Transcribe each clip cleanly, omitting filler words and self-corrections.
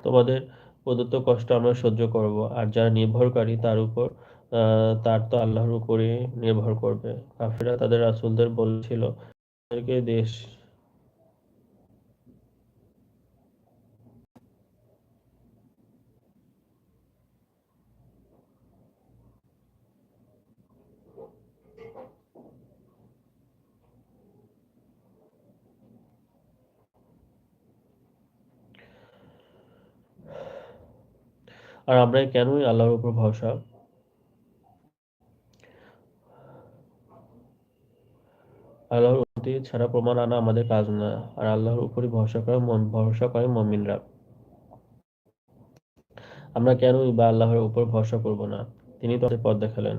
তোমাদের প্রদত্ত কষ্ট আমরা সহ্য করব, আর যারা নির্ভরকারী তার উপর তার তো আল্লাহর উপরে নির্ভর করবে। কাফিররা তাদের রাসূলদের বলেছিল, তাদেরকে দেশ আর আমরা কেনই আল্লাহর উপর ভরসা আল্লাহর উন্নতি ছাড়া প্রমাণ আনা আমাদের কাজ না। আর আল্লাহর উপরই ভরসা করে মুমিনরা। আমরা কেনই বা আল্লাহর উপর ভরসা করব না? তিনি তো আমাদের পথ দেখালেন।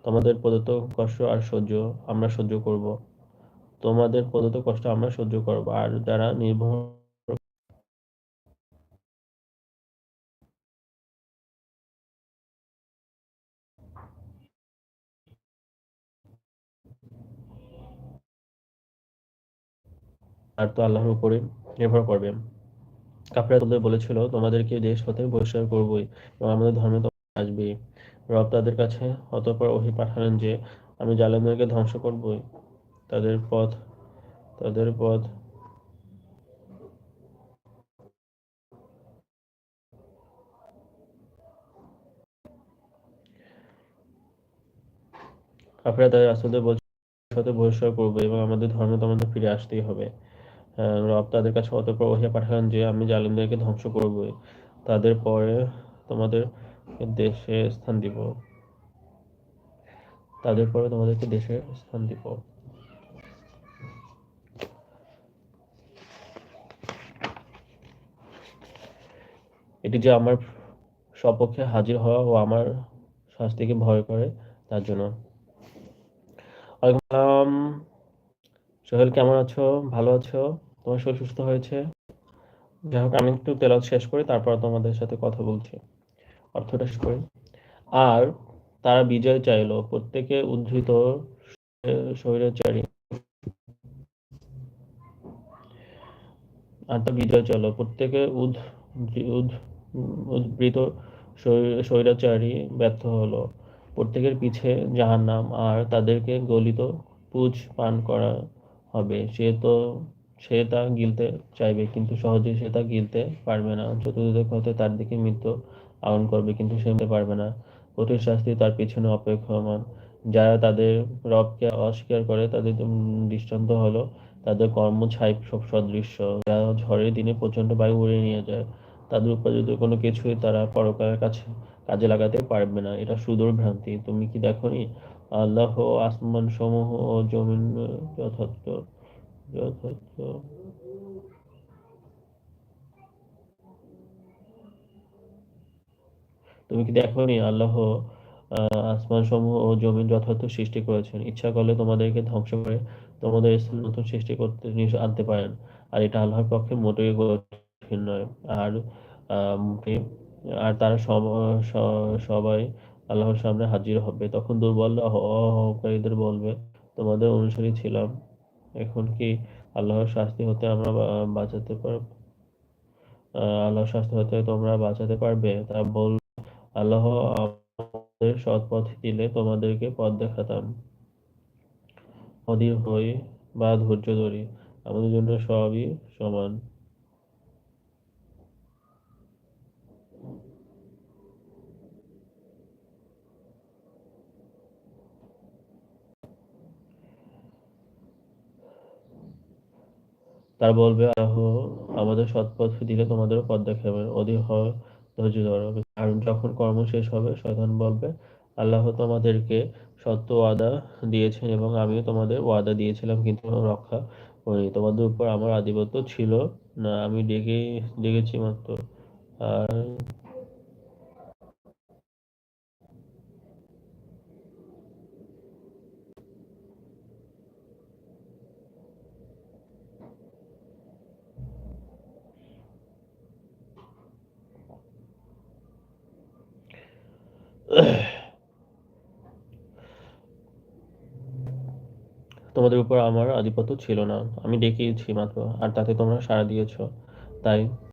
তোমাদের প্রদত্ত কষ্ট আর সহ্য আমরা সহ্য করব। তোমাদের প্রদত্ত কষ্ট আমরা সহ্য করব, আর যারা নির্ভর আর তো আল্লাহর উপরে নির্ভর করবে। কাফিররা তাদের বলেছিল, তোমাদেরকে দেশ হতে বহিষ্কার করবই এবং আমাদের ধর্মে তোমাদের আসবেই। রব তাদের কাছে অতঃপর ওহী পাঠালেন যে, আমি জালেমদেরকে ধ্বংস করবই। তাদের পথ তাদের পথ কাফিররা তাদের রাসূলদের বলছিল, দেশ হতে বহিষ্কার করবো এবং আমাদের ধর্মে তোমাদের ফিরে আসতেই হবে। রব তাদের কাছে অতঃপর ওহী পাঠালেন যে, আমি জালিমদেরকে ধ্বংস করবই। তাদের পরে তোমাদের দেশে স্থান দিব তাদের পরে তোমাদেরকে দেশে স্থান দিব। এটি যে আমার সপক্ষে হাজির হওয়া ও আমার শাস্তিকে ভয় করে তার জন্য। ওয়ালাইকুম আসসালাম। সোহেল, কেমন আছো? ভালো আছো? তোমার শরীর সুস্থ হয়েছে? যাই হোক, আমি একটু তেলাওয়াত শেষ করি, তারপর তোমাদের সাথে কথা বলছি। অর্থটা শেষ করি। আর তারা বিজয় চাইল, প্রত্যেকে উদ্ধৃত স্বৈরাচারী আর তার বিজয় চাইল, প্রত্যেকে উদ্বৃত স্বৈরাচারী ব্যর্থ হলো। প্রত্যেকের পিছে জাহান্নাম, আর তাদেরকে গলিত পুঁজ পান করা হবে। সে তা গিলতে চাইবে, কিন্তু সহজে সে তা গিলতে পারবে না। চতুর্দিক হতে তার দিকে মৃত্যু আহরণ করবে, কিন্তু সে মরতে পারবে না। কঠিন শাস্তি তার পিছনে অপেক্ষমান। যারা তাদের রবকে অস্বীকার করে তাদের দৃষ্টান্ত হলো তাদের কর্ম ছাই সদৃশ্য, যা ঝড়ের দিনে প্রচণ্ড বায়ু উড়িয়ে নিয়ে যায়। তাদের উপার্জিত কোনো কিছুই তারা পরকালের কাছে কাজে লাগাতে পারবে না। এটা সুদূর ভ্রান্তি। তুমি কি দেখোনি আল্লাহ আসমান সমূহ ও জমিন যথার্থ যথার্থ তুমি কি দেখোনি আল্লাহ আসমান সমূহ ও জমিন যথার্থ সৃষ্টি করেছেন? ইচ্ছা করলে তোমাদেরকে ধ্বংস করে তোমাদের স্থানে নতুন সৃষ্টি করতে আনতে পারেন। আর এটা আল্লাহর পক্ষে মোটেই কঠিন নয়। আর আর তারা সবাই আল্লাহর সামনে হাজির হবে। তখন দুর্বল অহংকারীদের বলবে, তোমাদের অনুসারী ছিলাম, এখন কি আল্লাহর শাস্তি হতে আমরা বাঁচাতে পারব? আল্লাহর শাস্তি হতে তোমরা বাঁচাতে পারবে? তারা বলবে, আল্লাহ আমাদের সৎ পথ দিলে তোমাদেরকে পথ দেখাতাম। অধীর হই বা ধৈর্য ধরি, আমাদের জন্য সবই সমান। তারা বলবে, আল্লাহ আমাদের সৎ পথ দিলে তোমাদেরও পথ দেখাবেন। অধীর হও, ধৈর্য ধরো। আর যখন কর্ম শেষ হবে, শয়তান বলবে, আল্লাহ তোমাদেরকে সত্য ওয়াদা দিয়েছেন এবং আমিও তোমাদের ওয়াদা দিয়েছিলাম, কিন্তু রক্ষা করিনি। তোমাদের উপর আমার আধিপত্য ছিল না, আমি ডেকেছি মাত্র। আর তোমাদের উপর আমার আধিপত্য ছিল না। আমি ডেকেইছি মাত্র, আর তাতে তোমরা সাড়া দিয়েছ। তাই